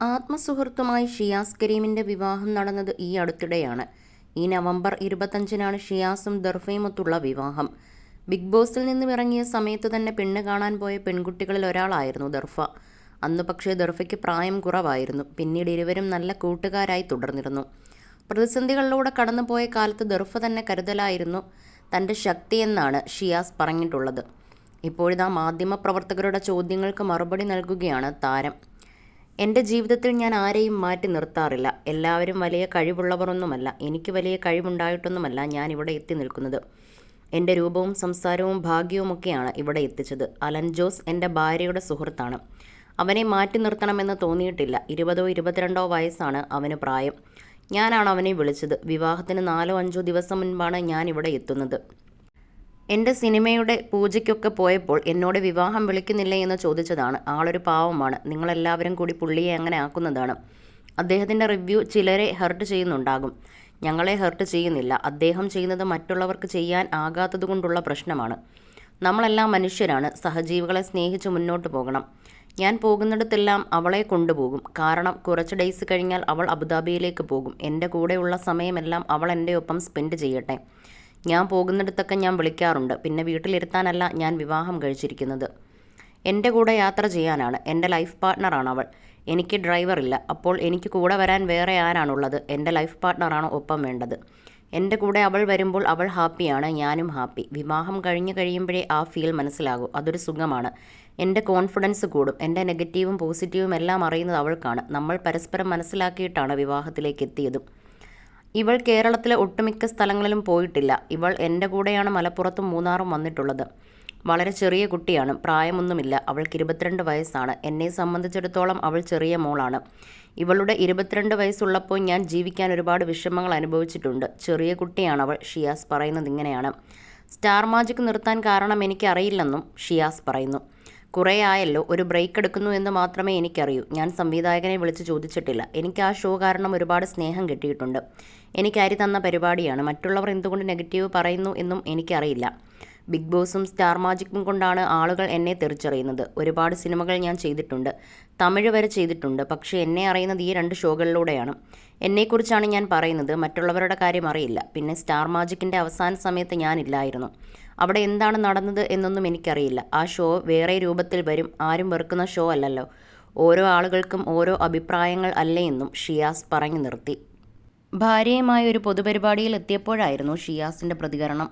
ആത്മസുഹൃത്തുമായി ഷിയാസ് കരീമിന്റെ വിവാഹം നടന്നത് ഈ അടുത്തിടെയാണ്. ഈ നവംബർ 25-നാണ് ഷിയാസും ദർഫയുമൊത്തുള്ള വിവാഹം. ബിഗ് ബോസിൽ നിന്നും ഇറങ്ങിയ സമയത്ത് തന്നെ പെണ്ണ് കാണാൻ പോയ പെൺകുട്ടികളിൽ ഒരാളായിരുന്നു ദർഫ. അന്ന് പക്ഷേ ദർഫയ്ക്ക് പ്രായം കുറവായിരുന്നു. പിന്നീട് ഇരുവരും നല്ല കൂട്ടുകാരായി തുടർന്നിരുന്നു. പ്രതിസന്ധികളിലൂടെ കടന്നുപോയ കാലത്ത് ദർഫ തന്നെ കരുതലായിരുന്നു തൻ്റെ ശക്തിയെന്നാണ് ഷിയാസ് പറഞ്ഞിട്ടുള്ളത്. ഇപ്പോഴിതാ മാധ്യമപ്രവർത്തകരുടെ ചോദ്യങ്ങൾക്ക് മറുപടി നൽകുകയാണ് താരം. എൻ്റെ ജീവിതത്തിൽ ഞാൻ ആരെയും മാറ്റി നിർത്താറില്ല. എല്ലാവരും വലിയ കഴിവുള്ളവരൊന്നുമല്ല. എനിക്ക് വലിയ കഴിവുണ്ടായിട്ടൊന്നുമല്ല ഞാൻ ഇവിടെ എത്തി നിൽക്കുന്നത്. എൻ്റെ രൂപവും സംസാരവും ഭാഗ്യവുമൊക്കെയാണ് ഇവിടെ എത്തിച്ചത്. അലൻ ജോസ് എൻ്റെ ഭാര്യയുടെ സുഹൃത്താണ്. അവനെ മാറ്റി നിർത്തണമെന്ന് തോന്നിയിട്ടില്ല. 20ഓ 22ഓ വയസ്സാണ് അവന് പ്രായം. ഞാനാണ് അവനെ വിളിച്ചത്. വിവാഹത്തിന് 4-5 ദിവസം മുൻപാണ് ഞാൻ ഇവിടെ എത്തുന്നത്. എൻ്റെ സിനിമയുടെ പൂജയ്ക്കൊക്കെ പോയപ്പോൾ എന്നോട് വിവാഹം വിളിക്കുന്നില്ലേ എന്ന് ചോദിച്ചതാണ്. ആളൊരു പാവമാണ്. നിങ്ങളെല്ലാവരും കൂടി പുള്ളിയെ അങ്ങനെ ആക്കുന്നതാണ്. അദ്ദേഹത്തിൻ്റെ റിവ്യൂ ചിലരെ ഹർട്ട് ചെയ്യുന്നുണ്ടാകും. ഞങ്ങളെ ഹർട്ട് ചെയ്യുന്നില്ല. അദ്ദേഹം ചെയ്യുന്നത് മറ്റുള്ളവർക്ക് ചെയ്യാൻ ആകാത്തതുകൊണ്ടുള്ള പ്രശ്നമാണ്. നമ്മളെല്ലാം മനുഷ്യരാണ്. സഹജീവികളെ സ്നേഹിച്ച് മുന്നോട്ട് പോകണം. ഞാൻ പോകുന്നിടത്തെല്ലാം അവളെ കൊണ്ടുപോകും. കാരണം കുറച്ച് ഡേയ്സ് കഴിഞ്ഞാൽ അവൾ അബുദാബിയിലേക്ക് പോകും. എൻ്റെ കൂടെയുള്ള സമയമെല്ലാം അവൾ എൻ്റെ ഒപ്പം സ്പെൻഡ് ചെയ്യട്ടെ. ഞാൻ പോകുന്നിടത്തൊക്കെ ഞാൻ വിളിക്കാറുണ്ട്. പിന്നെ വീട്ടിലിരുത്താനല്ല ഞാൻ വിവാഹം കഴിച്ചിരിക്കുന്നത്. എൻ്റെ കൂടെ യാത്ര ചെയ്യാനാണ്. എൻ്റെ ലൈഫ് പാർട്ട്ണറാണ് അവൾ. എനിക്ക് ഡ്രൈവറില്ല. അപ്പോൾ എനിക്ക് കൂടെ വരാൻ വേറെ ആരാണുള്ളത്? എൻ്റെ ലൈഫ് പാർട്ട്ണറാണ് ഒപ്പം വേണ്ടത്. എൻ്റെ കൂടെ അവൾ വരുമ്പോൾ അവൾ ഹാപ്പിയാണ്, ഞാനും ഹാപ്പി. വിവാഹം കഴിയുമ്പോഴേ ആ ഫീൽ മനസ്സിലാകൂ. അതൊരു സുഖമാണ്. എൻ്റെ കോൺഫിഡൻസ് കൂടും. എൻ്റെ നെഗറ്റീവും പോസിറ്റീവും എല്ലാം അറിയുന്നത് അവൾക്കാണ്. നമ്മൾ പരസ്പരം മനസ്സിലാക്കിയിട്ടാണ് വിവാഹത്തിലേക്ക് എത്തിയതും. ഇവൾ കേരളത്തിലെ ഒട്ടുമിക്ക സ്ഥലങ്ങളിലും പോയിട്ടില്ല. ഇവൾ എൻ്റെ കൂടെയാണ് മലപ്പുറത്തും മൂന്നാറും വന്നിട്ടുള്ളത്. വളരെ ചെറിയ കുട്ടിയാണ്. പ്രായമൊന്നുമില്ല. അവൾക്ക് 22 വയസ്സാണ്. എന്നെ സംബന്ധിച്ചിടത്തോളം അവൾ ചെറിയ മോളാണ്. ഇവളുടെ 22 വയസ്സുള്ളപ്പോൾ ഞാൻ ജീവിക്കാൻ ഒരുപാട് വിഷമങ്ങൾ അനുഭവിച്ചിട്ടുണ്ട്. ചെറിയ കുട്ടിയാണവൾ. ഷിയാസ് പറയുന്നത് ഇങ്ങനെയാണ്. സ്റ്റാർ മാജിക് നിർത്താൻ കാരണം എനിക്കറിയില്ലെന്നും ഷിയാസ് പറയുന്നു. കുറേ ആയല്ലോ, ഒരു ബ്രേക്ക് എടുക്കുന്നു എന്ന് മാത്രമേ എനിക്കറിയൂ. ഞാൻ സംവിധായകനെ വിളിച്ച് ചോദിച്ചിട്ടില്ല. എനിക്ക് ആ ഷോ കാരണം ഒരുപാട് സ്നേഹം കിട്ടിയിട്ടുണ്ട്. എനിക്ക് അരി തന്ന പരിപാടിയാണ്. മറ്റുള്ളവർ എന്തുകൊണ്ട് നെഗറ്റീവ് പറയുന്നു എന്നും എനിക്കറിയില്ല. ബിഗ് ബോസും സ്റ്റാർ മാജിക്കും കൊണ്ടാണ് ആളുകൾ എന്നെ തിരിച്ചറിയുന്നത്. ഒരുപാട് സിനിമകൾ ഞാൻ ചെയ്തിട്ടുണ്ട്. തമിഴ് വരെ ചെയ്തിട്ടുണ്ട്. പക്ഷേ എന്നെ അറിയുന്നത് ഈ 2 ഷോകളിലൂടെയാണ്. എന്നെക്കുറിച്ചാണ് ഞാൻ പറയുന്നത്. മറ്റുള്ളവരുടെ കാര്യം അറിയില്ല. പിന്നെ സ്റ്റാർ മാജിക്കിൻ്റെ അവസാന സമയത്ത് ഞാനില്ലായിരുന്നു. അവിടെ എന്താണ് നടന്നത് എന്നൊന്നും എനിക്കറിയില്ല. ആ ഷോ വേറെ രൂപത്തിൽ വരും. ആരും വെറുക്കുന്ന ഷോ അല്ലല്ലോ. ഓരോ ആളുകൾക്കും ഓരോ അഭിപ്രായങ്ങൾ അല്ലേ എന്നും ഷിയാസ് പറഞ്ഞു നിർത്തി. ഭാര്യയുമായി ഒരു പൊതുപരിപാടിയിൽ എത്തിയപ്പോഴായിരുന്നു ഷിയാസിൻ്റെ പ്രതികരണം.